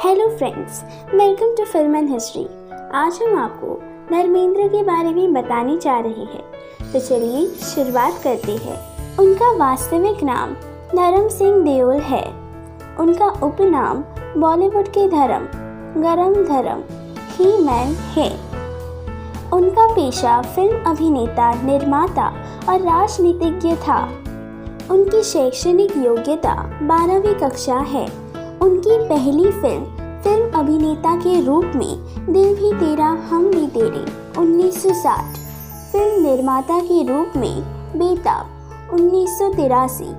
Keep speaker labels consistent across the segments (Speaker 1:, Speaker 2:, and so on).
Speaker 1: Hello friends, welcome to film and history. आज हम आपको धर्मेंद्र के बारे में बताने जा रहे हैं, तो चलिए शुरुआत करते हैं। उनका वास्तविक नाम धर्म सिंह देओल है। उनका उपनाम बॉलीवुड के धर्म, गरम धर्म, ही मैन है। उनका पेशा फिल्म अभिनेता, निर्माता और राजनीतिज्ञ था। उनकी शैक्षणिक योग्यता 12वीं कक्षा है। उनकी पहली फिल्म अभिनेता के रूप में दिल भी तेरा हम भी तेरे 1960, फिल्म निर्माता के रूप में बेताब 1983,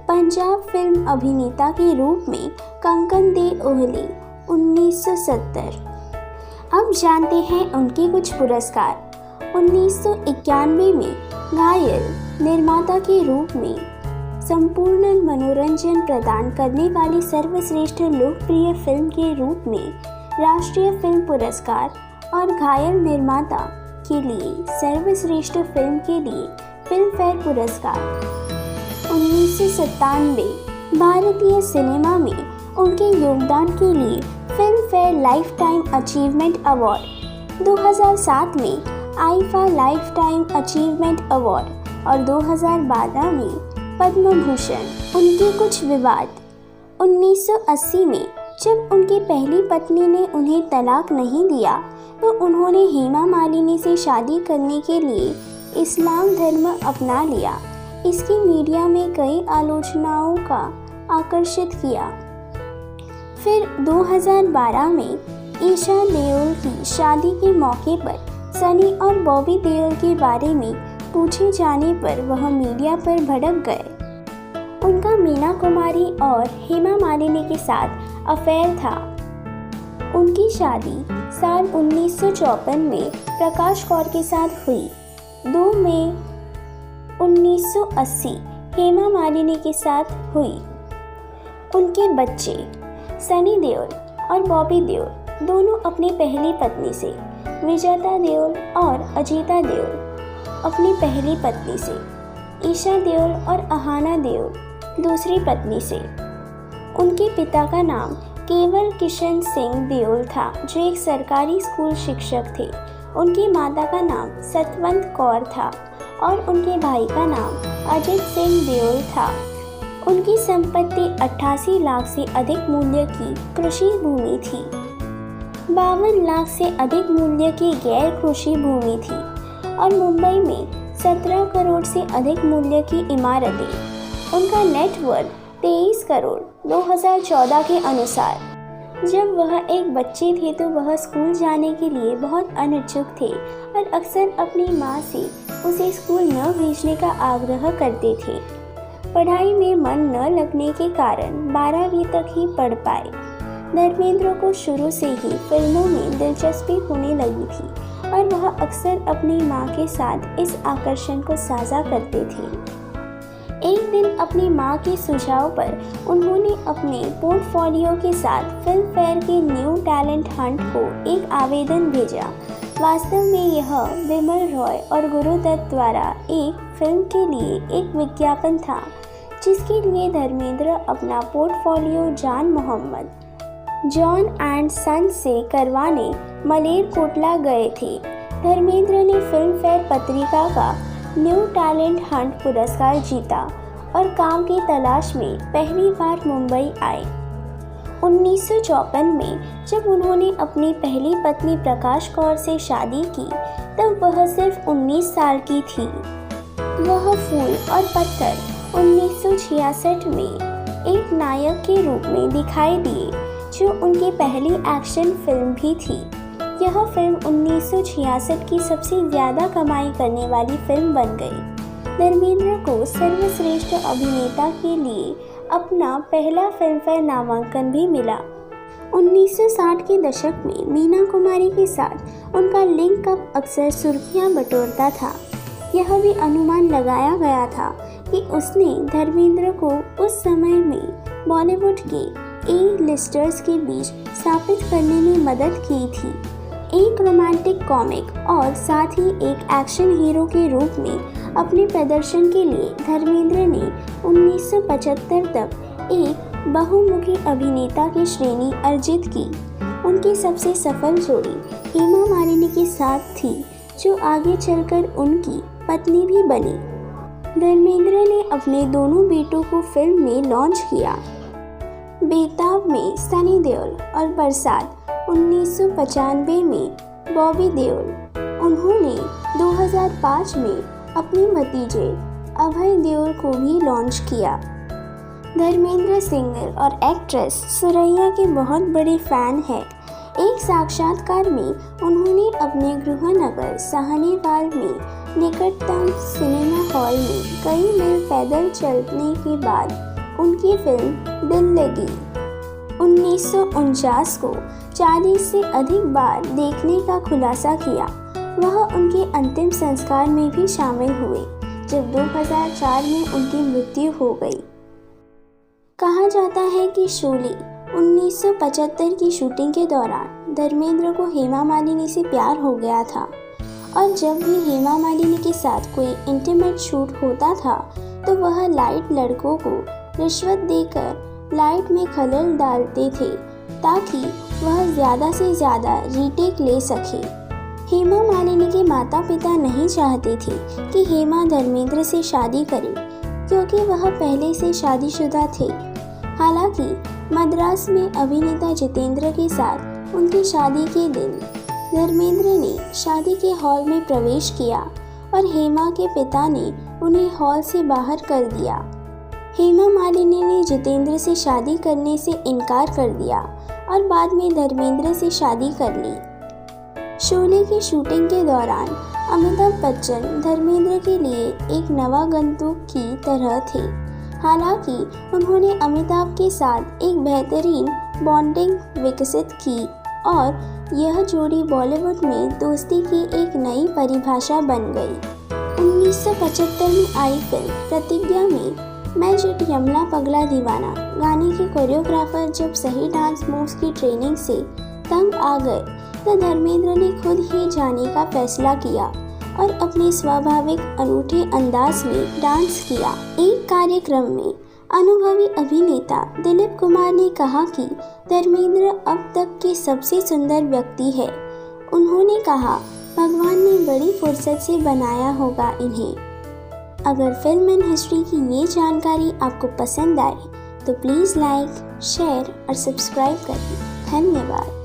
Speaker 1: पंजाब फिल्म अभिनेता के रूप में कंकन दे ओहले 1970। अब जानते हैं उनके कुछ पुरस्कार। 1991 में घायल निर्माता के रूप में संपूर्ण मनोरंजन प्रदान करने वाली सर्वश्रेष्ठ लोकप्रिय फिल्म के रूप में राष्ट्रीय फिल्म पुरस्कार और घायल निर्माता के लिए सर्वश्रेष्ठ फिल्म के लिए फिल्म फेयर पुरस्कार। 1997 भारतीय सिनेमा में उनके योगदान के लिए film fair life time achievement award, 2007 में IIFA life time achievement award और 2012 में पद्म भूषण। उनके कुछ विवाद। 1980 में जब उनकी पहली पत्नी ने उन्हें तलाक नहीं दिया तो उन्होंने हेमा मालिनी से शादी करने के लिए इस्लाम धर्म अपना लिया। इसकी मीडिया में कई आलोचनाओं का आकर्षित किया। फिर 2012 में ईशा देओल की शादी के मौके पर सनी और बॉबी देओल के बारे में पूछे जाने पर वह मीडिया पर भड़क गए। उनका मीना कुमारी और हेमा मालिनी के साथ अफेयर था। उनकी शादी साल 1954 में प्रकाश कौर के साथ हुई। 2 मई 1980 हेमा मालिनी के साथ हुई। उनके बच्चे सनी देओल और बॉबी देओल दोनों अपनी पहली पत्नी से, विजेता देओल और अजीता देओल अपनी पहली पत्नी से, ईशा देओल और अहाना देओल दूसरी पत्नी से। उनके पिता का नाम केवल किशन सिंह देओल था, जो एक सरकारी स्कूल शिक्षक थे। उनकी माता का नाम सतवंत कौर था और उनके भाई का नाम अजित सिंह देओल था। उनकी संपत्ति 88 लाख से अधिक मूल्य की कृषि भूमि थी। 52 लाख से अधिक मूल्य की गैर कृषि भूमि थी और मुंबई में 17 करोड़ से अधिक मूल्य की इमारतें। उनका नेटवर्थ 23 करोड़ 2014 के अनुसार। जब वह एक बच्चे थे तो वह स्कूल जाने के लिए बहुत अनिच्छुक थे और अक्सर अपनी माँ से उसे स्कूल न भेजने का आग्रह करते थे। पढ़ाई में मन न लगने के कारण 12वीं तक ही पढ़ पाए। धर्मेंद्र को शुरू से ही फिल्मों में दिलचस्पी होने लगी थी और वह अक्सर अपनी माँ के साथ इस आकर्षण को साझा करते थे। एक दिन अपनी माँ के सुझाव पर उन्होंने अपने पोर्टफोलियो के साथ फिल्म फेयर के न्यू टैलेंट हंट को एक आवेदन भेजा। वास्तव में यह विमल रॉय और गुरुदत्त द्वारा एक फिल्म के लिए एक विज्ञापन था, जिसके लिए धर्मेंद्र अपना पोर्टफोलियो जॉन एंड सन से करवाने मलेरकोटला गए थे। धर्मेंद्र ने फिल्म फेयर पत्रिका का न्यू टैलेंट हंट पुरस्कार जीता और काम की तलाश में पहली बार मुंबई आए। 1954 में जब उन्होंने अपनी पहली पत्नी प्रकाश कौर से शादी की तब वह सिर्फ 19 साल की थी। वह फूल और पत्थर 1966 में एक नायक के रूप में दिखाई दिए, जो उनकी पहली एक्शन फिल्म भी थी। यह फिल्म 1966 की सबसे ज़्यादा कमाई करने वाली फिल्म बन गई। धर्मेंद्र को सर्वश्रेष्ठ अभिनेता के लिए अपना पहला फिल्मफेयर नामांकन भी मिला। 1960 के दशक में मीना कुमारी के साथ उनका लिंक अप अक्सर सुर्खियां बटोरता था। यह भी अनुमान लगाया गया था कि उसने धर्मेंद्र को उस समय में बॉलीवुड के ए-लिस्टर्स के बीच स्थापित करने में मदद की थी। एक रोमांटिक कॉमिक और साथ ही एक एक्शन हीरो के रूप में अपने प्रदर्शन के लिए धर्मेंद्र ने 1975 तक एक बहुमुखी अभिनेता की श्रेणी अर्जित की। उनकी सबसे सफल जोड़ी हेमा मालिनी के साथ थी, जो आगे चलकर उनकी पत्नी भी बनी। धर्मेंद्र ने अपने दोनों बेटों को फिल्म में लॉन्च किया। बेताब में सनी देओल और बरसात 1995 में बॉबी देओल। उन्होंने 2005 में अपने भतीजे अभय देओल को भी लॉन्च किया। धर्मेंद्र सिंगर और एक्ट्रेस सुरैया के बहुत बड़े फैन हैं। एक साक्षात्कार में उन्होंने अपने गृहनगर साहनेवाल में निकटतम सिनेमा हॉल में कई मील पैदल चलने के बाद उनकी फिल्म दिल लगी 1949 को 40 से अधिक बार देखने का खुलासा किया। वह उनके अंतिम संस्कार में भी शामिल हुए, जब 2004 में उनकी मृत्यु हो गई। कहा जाता है कि शोले 1975 की शूटिंग के दौरान धर्मेंद्र को हेमा मालिनी से प्यार हो गया था, और जब भी हेमा मालिनी के साथ कोई इंटीमेट शूट होता था तो वह लाइट लड़कों को रिश्वत देकर लाइट में खलल डालते थे ताकि वह ज़्यादा से ज़्यादा रीटेक ले सके। हेमा मालिनी के माता पिता नहीं चाहते थे कि हेमा धर्मेंद्र से शादी करे, क्योंकि वह पहले से शादीशुदा थे। हालांकि मद्रास में अभिनेता जितेंद्र के साथ उनकी शादी के दिन धर्मेंद्र ने शादी के हॉल में प्रवेश किया और हेमा के पिता ने उन्हें हॉल से बाहर कर दिया। हेमा मालिनी ने जितेंद्र से शादी करने से इनकार कर दिया और बाद में धर्मेंद्र से शादी कर ली। शोले की शूटिंग के दौरान अमिताभ बच्चन धर्मेंद्र के लिए एक नवागंतुक की तरह थे। हालांकि उन्होंने अमिताभ के साथ एक बेहतरीन बॉन्डिंग विकसित की और यह जोड़ी बॉलीवुड में दोस्ती की एक नई परिभाषा बन गई। 1975 में आई फिल्म प्रतिज्ञा में मैं जट यमला पगला दीवाना गाने के कोरियोग्राफर जब सही डांस मूव्स की ट्रेनिंग से तंग आ गए तो धर्मेंद्र ने खुद ही जाने का फैसला किया और अपने स्वाभाविक अनूठे अंदाज में डांस किया। एक कार्यक्रम में अनुभवी अभिनेता दिलीप कुमार ने कहा कि धर्मेंद्र अब तक के सबसे सुंदर व्यक्ति है। उन्होंने कहा, भगवान ने बड़ी फुर्सत से बनाया होगा इन्हें। अगर फिल्म एंड हिस्ट्री की ये जानकारी आपको पसंद आए तो प्लीज़ लाइक, शेयर और सब्सक्राइब करें। धन्यवाद।